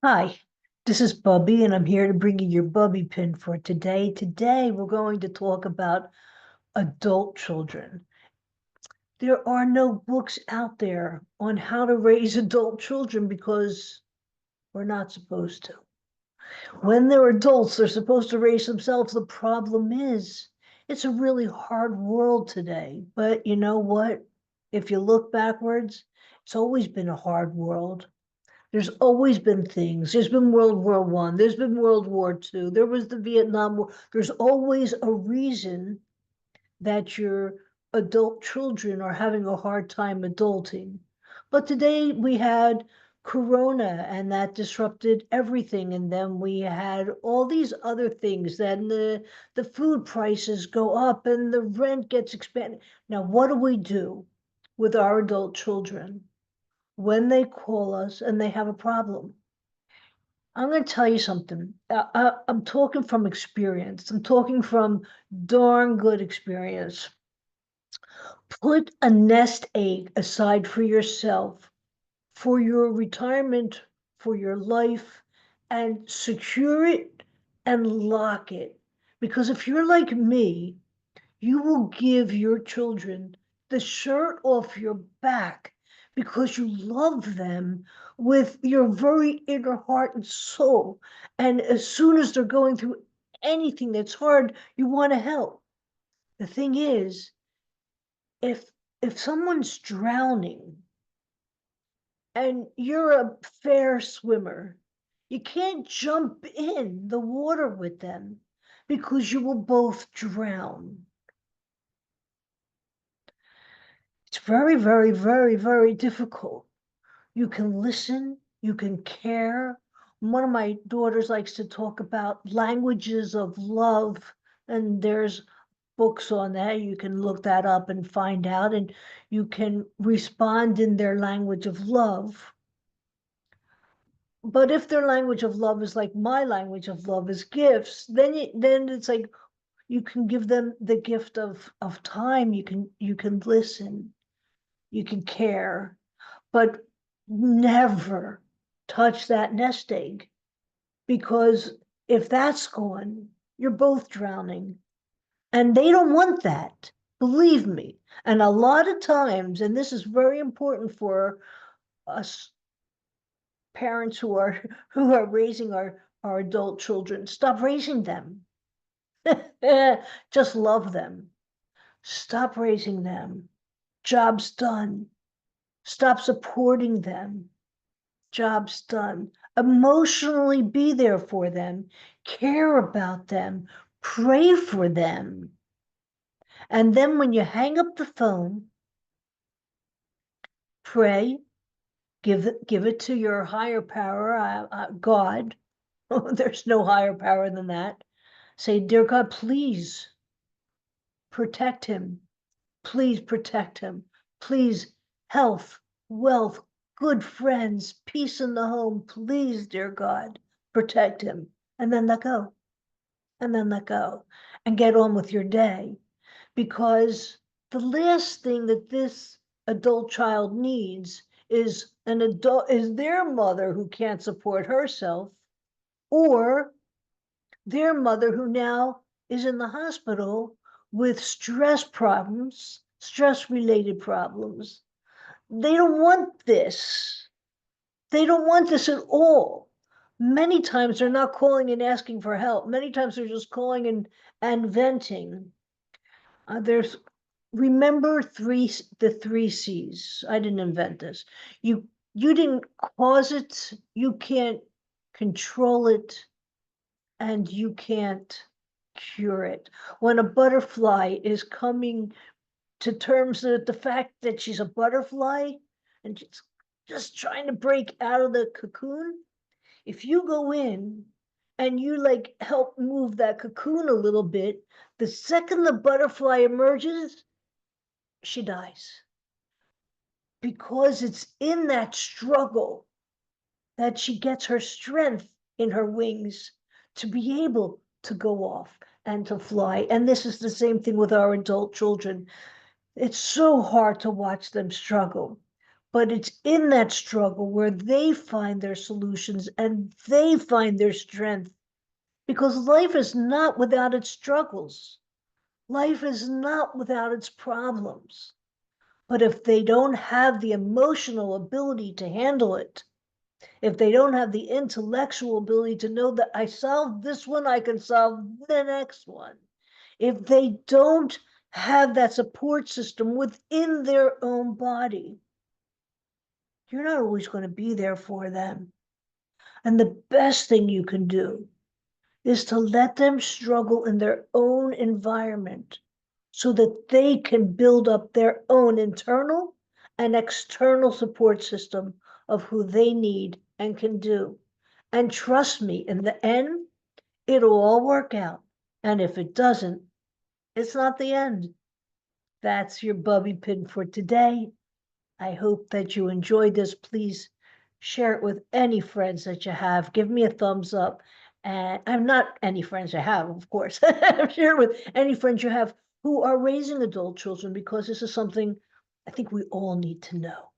Hi, this is Bubbie, and I'm here to bring you your Bubbie pin for today. Today, we're going to talk about adult children. There are no books out there on how to raise adult children because we're not supposed to. When they're adults, they're supposed to raise themselves. The problem is, it's a really hard world today. But you know what? If you look backwards, it's always been a hard world. There's always been things. There's been World War One. There's been World War Two. There was the Vietnam War. There's always a reason that your adult children are having a hard time adulting. But today we had Corona and that disrupted everything. And then we had all these other things. Then the food prices go up and the rent gets expanded. Now, what do we do with our adult children when they call us and they have a problem? I'm going to tell you something. I'm talking from experience. I'm talking from darn good experience. Put a nest egg aside for yourself, for your retirement, for your life, and secure it and lock it. Because if you're like me, you will give your children the shirt off your back because you love them with your very inner heart and soul. And as soon as they're going through anything that's hard, you want to help. The thing is, if if someone's drowning and you're a fair swimmer, you can't jump in the water with them because you will both drown. It's very, very, very, very difficult. You can listen, you can care. One of my daughters likes to talk about languages of love, and there's books on that. You can look that up and find out, and you can respond in their language of love. But if their language of love is like my language of love is gifts, then it's like you can give them the gift of time. You can listen, you can care, but never touch that nest egg, because if that's gone, you're both drowning. And they don't want that, believe me. And a lot of times, and this is very important for us parents who are raising our adult children, stop raising them. Just love them. Stop raising them. Job's done. Stop supporting them. Job's done. Emotionally be there for them, care about them, pray for them. And then when you hang up the phone, pray, give it to your higher power, God. There's no higher power than that. Say, dear God, please protect him. Please protect him. Please, health, wealth, good friends, peace in the home. Please, dear God, protect him. And then let go. And then let go. And get on with your day. Because the last thing that this adult child needs is their mother who can't support herself, or their mother who now is in the hospital with stress problems, stress related problems. They don't want this. They don't want this at all. Many times they're not calling and asking for help. Many times they're just calling and venting. There's remember the three C's. I didn't invent this. You didn't cause it, you can't control it, and you can't cure it. When a butterfly is coming to terms with the fact that she's a butterfly and she's just trying to break out of the cocoon, if you go in and you like help move that cocoon a little bit, the second the butterfly emerges, she dies. Because it's in that struggle that she gets her strength in her wings to be able to go off and to fly. And this is the same thing with our adult children. It's so hard to watch them struggle. but it's in that struggle where they find their solutions and they find their strength. Because life is not without its struggles. Life is not without its problems. But if they don't have the emotional ability to handle it, if they don't have the intellectual ability to know that I solved this one, I can solve the next one. If they don't have that support system within their own body, you're not always going to be there for them. And the best thing you can do is to let them struggle in their own environment so that they can build up their own internal and external support system of who they need and can do. And trust me, in the end, it'll all work out. And if it doesn't, it's not the end. That's your Bubbie Pin for today. I hope that you enjoyed this. Please share it with any friends that you have. Give me a thumbs up. And I'm not any friends I have, of course. Share it with any friends you have who are raising adult children, because this is something I think we all need to know.